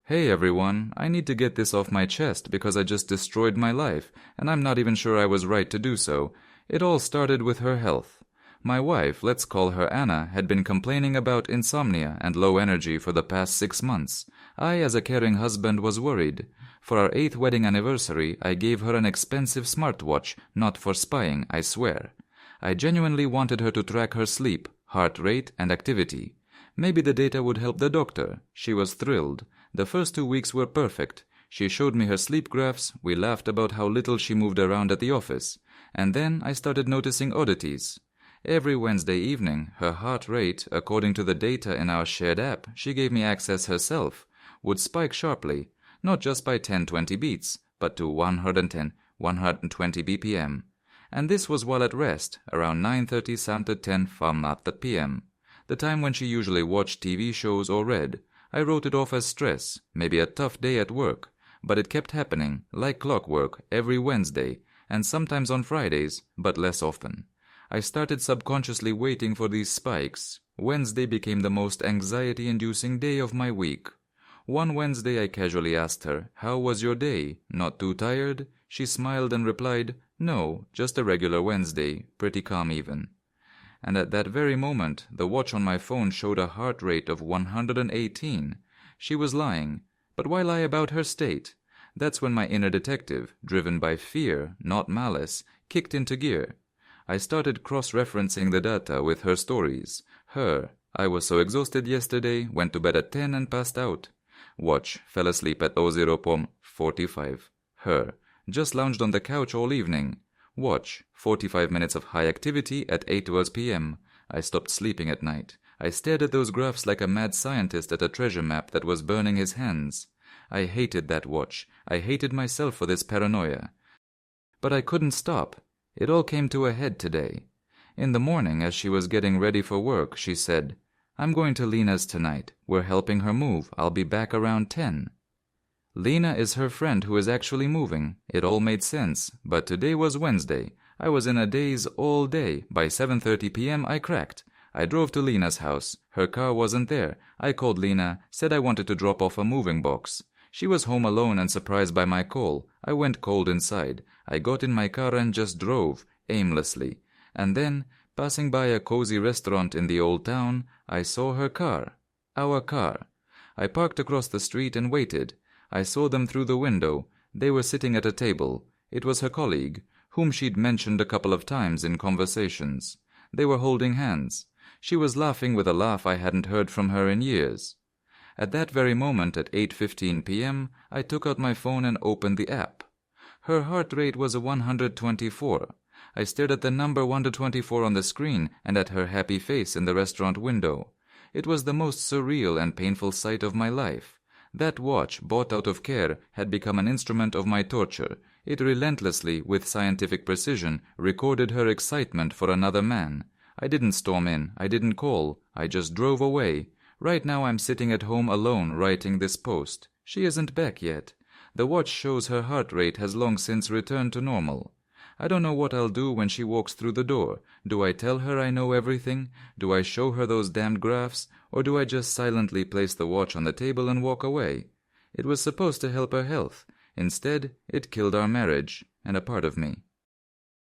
Hey everyone, I need to get this off my chest because I just destroyed my life, and I'm not even sure I was right to do so. It all started with her health. My wife, let's call her Anna, had been complaining about insomnia and low energy for the past 6 months. I, as a caring husband, was worried. For our 8th wedding anniversary, I gave her an expensive smartwatch, not for spying, I swear. I genuinely wanted her to track her sleep, heart rate, and activity. Maybe the data would help the doctor. She was thrilled. The first 2 weeks were perfect. She showed me her sleep graphs, we laughed about how little she moved around at the office. And then I started noticing oddities. Every Wednesday evening, her heart rate, according to the data in our shared app she gave me access herself, would spike sharply, not just by 10-20 beats, but to 110-120 BPM. And this was while at rest, around 9:30 some to 10 p.m., the time when she usually watched TV shows or read. I wrote it off as stress, maybe a tough day at work, but it kept happening, like clockwork, every Wednesday, and sometimes on Fridays, but less often. I started subconsciously waiting for these spikes. Wednesday became the most anxiety-inducing day of my week. One Wednesday I casually asked her, "How was your day? Not too tired?" She smiled and replied, "No, just a regular Wednesday, pretty calm even." And at that very moment, the watch on my phone showed a heart rate of 118. She was lying, but why lie about her state? That's when my inner detective, driven by fear, not malice, kicked into gear. I started cross-referencing the data with her stories. Her, "I was so exhausted yesterday, went to bed at 10 and passed out." Watch, fell asleep at 00:45. Her, "Just lounged on the couch all evening." Watch, 45 minutes of high activity at 8:12 p.m. I stopped sleeping at night. I stared at those graphs like a mad scientist at a treasure map that was burning his hands. I hated that watch. I hated myself for this paranoia. But I couldn't stop. It all came to a head today. In the morning, as she was getting ready for work, she said, "I'm going to Lena's tonight. We're helping her move. I'll be back around 10. Lena is her friend who is actually moving. It all made sense, but today was Wednesday. I was in a daze all day. By 7:30 p.m. I cracked. I drove to Lena's house. Her car wasn't there. I called Lena, said I wanted to drop off a moving box. She was home alone and surprised by my call. I went cold inside. I got in my car and just drove, aimlessly. And then, passing by a cozy restaurant in the old town, I saw her car. Our car. I parked across the street and waited. I saw them through the window. They were sitting at a table. It was her colleague, whom she'd mentioned a couple of times in conversations. They were holding hands. She was laughing with a laugh I hadn't heard from her in years. At that very moment, at 8:15 p.m., I took out my phone and opened the app. Her heart rate was a 124. I stared at the number 124 on the screen and at her happy face in the restaurant window. It was the most surreal and painful sight of my life. That watch, bought out of care, had become an instrument of my torture. It relentlessly, with scientific precision, recorded her excitement for another man. I didn't storm in. I didn't call. I just drove away. Right now I'm sitting at home alone writing this post. She isn't back yet. The watch shows her heart rate has long since returned to normal. I don't know what I'll do when she walks through the door. Do I tell her I know everything? Do I show her those damned graphs? Or do I just silently place the watch on the table and walk away? It was supposed to help her health. Instead, it killed our marriage and a part of me.